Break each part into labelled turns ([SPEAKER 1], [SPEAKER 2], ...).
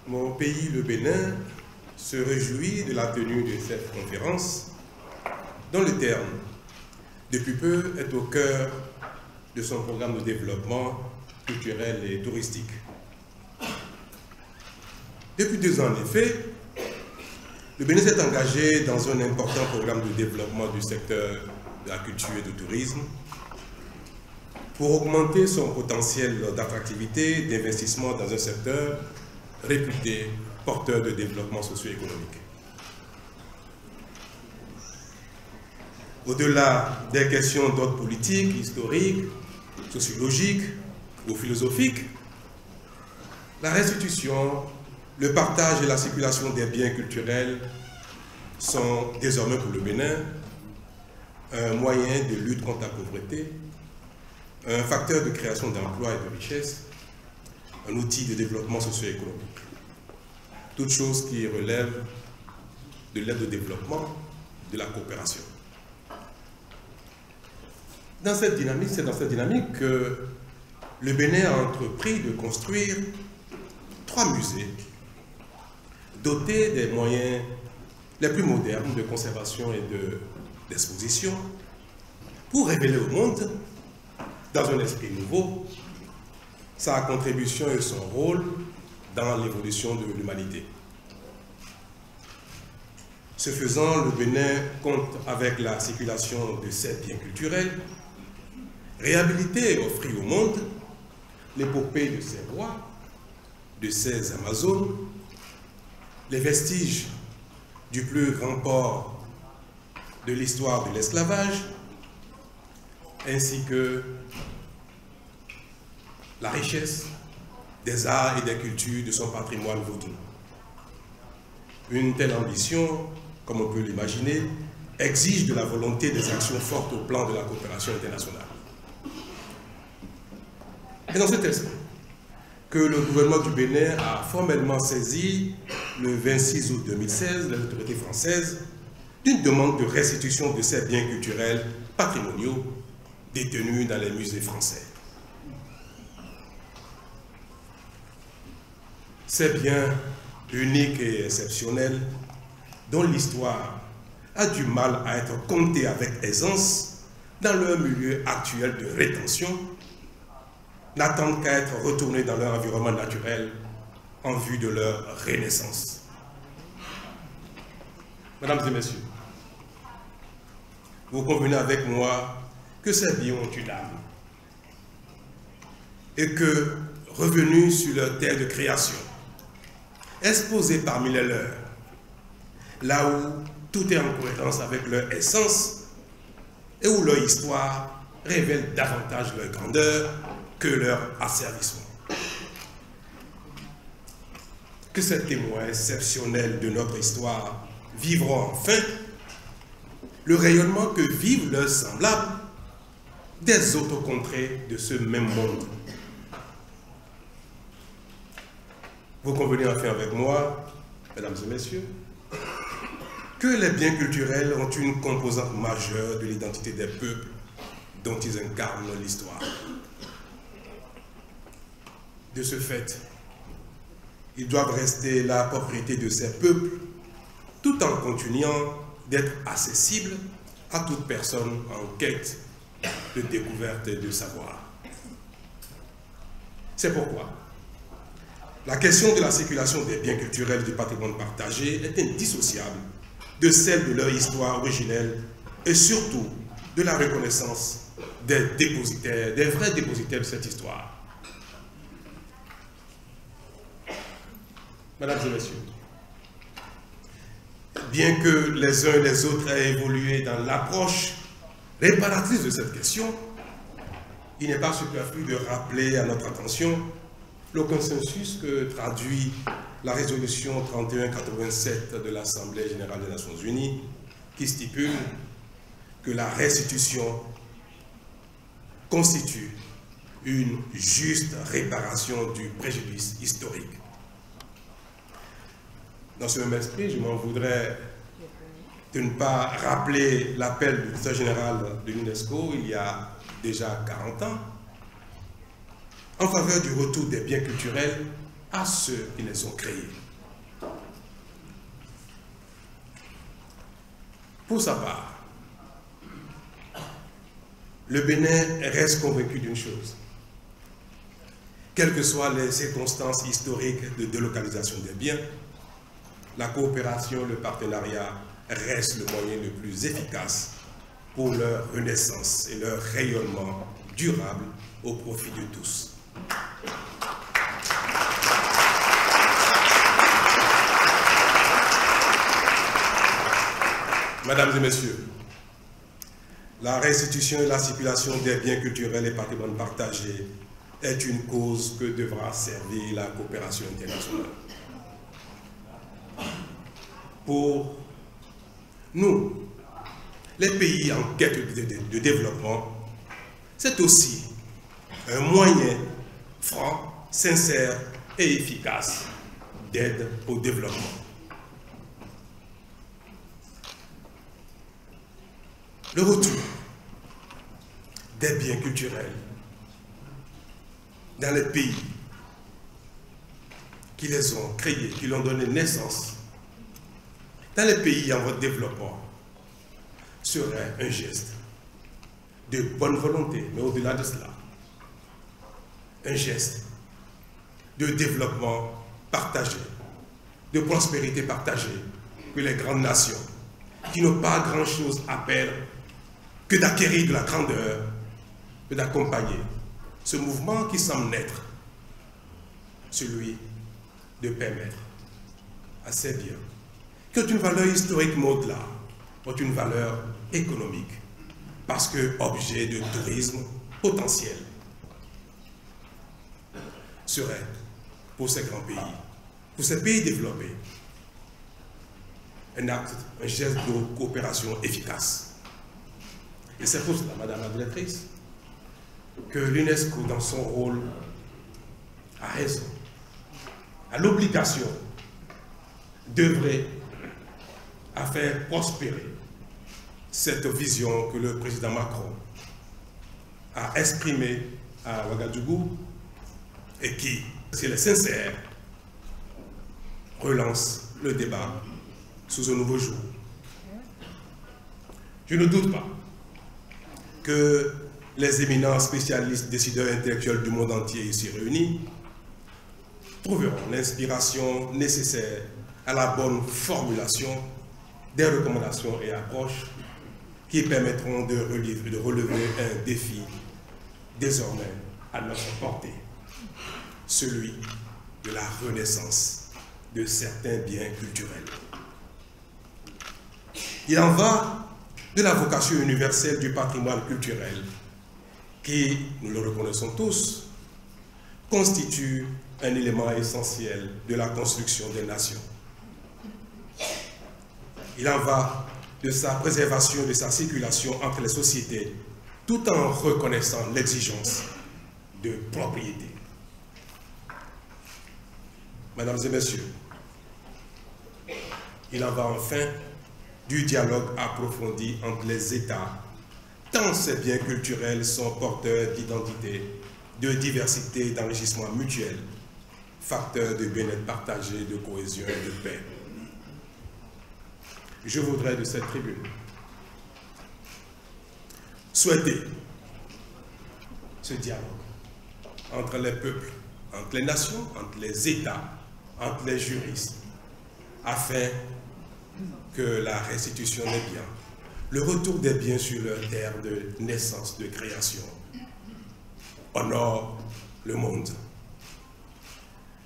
[SPEAKER 1] Mon pays, le Bénin, se réjouit de la tenue de cette conférence, dont le terme, depuis peu, est au cœur de son programme de développement culturel et touristique. Depuis 2 ans, en effet, le Bénin s'est engagé dans un important programme de développement du secteur de la culture et du tourisme pour augmenter son potentiel d'attractivité, d'investissement dans un secteur réputé porteur de développement socio-économique. Au-delà des questions d'ordre politique, historique, sociologique ou philosophique, la restitution, le partage et la circulation des biens culturels sont désormais pour le Bénin un moyen de lutte contre la pauvreté, un facteur de création d'emplois et de richesses, un outil de développement socio-économique. Toute chose qui relève de l'aide au développement, de la coopération. C'est dans cette dynamique que le Bénin a entrepris de construire 3 musées dotés des moyens les plus modernes de conservation et d'exposition pour révéler au monde, dans un esprit nouveau, sa contribution et son rôle dans l'évolution de l'humanité. Ce faisant, le Bénin compte avec la circulation de ses biens culturels, réhabiliter et offrir au monde l'épopée de ses rois, de ses Amazones, les vestiges du plus grand port de l'histoire de l'esclavage, ainsi que la richesse des arts et des cultures de son patrimoine vaudou. Une telle ambition, comme on peut l'imaginer, exige de la volonté des actions fortes au plan de la coopération internationale. Et dans cet esprit, que le gouvernement du Bénin a formellement saisi le 26 août 2016 les autorités françaises d'une demande de restitution de ces biens culturels patrimoniaux détenus dans les musées français. Ces biens uniques et exceptionnels dont l'histoire a du mal à être comptée avec aisance dans leur milieu actuel de rétention, n'attendent qu'à être retournés dans leur environnement naturel en vue de leur renaissance. Mesdames et messieurs, vous convenez avec moi que ces biens ont une âme et que, revenus sur leur terre de création, exposés parmi les leurs, là où tout est en cohérence avec leur essence et où leur histoire révèle davantage leur grandeur que leur asservissement. Que ces témoins exceptionnels de notre histoire vivront enfin le rayonnement que vivent leurs semblables des autres contrées de ce même monde. Vous convenez enfin avec moi, mesdames et messieurs, que les biens culturels ont une composante majeure de l'identité des peuples dont ils incarnent l'histoire. De ce fait, ils doivent rester la propriété de ces peuples tout en continuant d'être accessibles à toute personne en quête de découverte et de savoir. C'est pourquoi la question de la circulation des biens culturels et du patrimoine partagé est indissociable de celle de leur histoire originelle et surtout de la reconnaissance des dépositaires, des vrais dépositaires de cette histoire. Mesdames et messieurs, bien que les uns et les autres aient évolué dans l'approche réparatrice de cette question, il n'est pas superflu de rappeler à notre attention le consensus que traduit la résolution 3187 de l'Assemblée générale des Nations unies, qui stipule que la restitution constitue une juste réparation du préjudice historique. Dans ce même esprit, je m'en voudrais de ne pas rappeler l'appel du directeur général de l'UNESCO il y a déjà 40 ans en faveur du retour des biens culturels à ceux qui les ont créés. Pour sa part, le Bénin reste convaincu d'une chose. Quelles que soient les circonstances historiques de délocalisation des biens, la coopération, le partenariat reste le moyen le plus efficace pour leur renaissance et leur rayonnement durable au profit de tous. Mesdames et messieurs, la restitution et la circulation des biens culturels et patrimoine partagés est une cause que devra servir la coopération internationale. Pour nous, les pays en quête de développement, c'est aussi un moyen franc, sincère et efficace d'aide au développement. Le retour des biens culturels dans les pays qui les ont créés, qui leur ont donné naissance, dans les pays en voie de développement, serait un geste de bonne volonté, mais au-delà de cela, un geste de développement partagé, de prospérité partagée, que les grandes nations, qui n'ont pas grand-chose à perdre, que d'acquérir de la grandeur, que d'accompagner ce mouvement qui semble naître, celui de permettre à ces biens, qui ont une valeur historique, mais au-delà, ont une valeur économique, parce que objet de tourisme potentiel, serait pour ces grands pays, pour ces pays développés, un acte, un geste de coopération efficace. Et c'est pour cela, Madame la Directrice, que l'UNESCO, dans son rôle, a raison, a l'obligation d'œuvrer à faire prospérer cette vision que le président Macron a exprimée à Ouagadougou et qui, si elle est sincère, relance le débat sous un nouveau jour. Je ne doute pas que les éminents spécialistes, décideurs intellectuels du monde entier ici réunis trouveront l'inspiration nécessaire à la bonne formulation des recommandations et approches qui permettront de relever un défi désormais à notre portée, celui de la renaissance de certains biens culturels. Il en va de la vocation universelle du patrimoine culturel qui, nous le reconnaissons tous, constitue un élément essentiel de la construction des nations. Il en va de sa préservation et de sa circulation entre les sociétés, tout en reconnaissant l'exigence de propriété. Mesdames et messieurs, il en va enfin du dialogue approfondi entre les États, tant ces biens culturels sont porteurs d'identité, de diversité et d'enrichissement mutuel, facteurs de bien-être partagé, de cohésion et de paix. Je voudrais de cette tribune souhaiter ce dialogue entre les peuples, entre les nations, entre les États, entre les juristes, afin que la restitution des biens, le retour des biens sur leur terre de naissance, de création, honore le monde.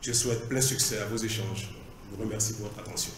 [SPEAKER 1] Je souhaite plein succès à vos échanges. Je vous remercie pour votre attention.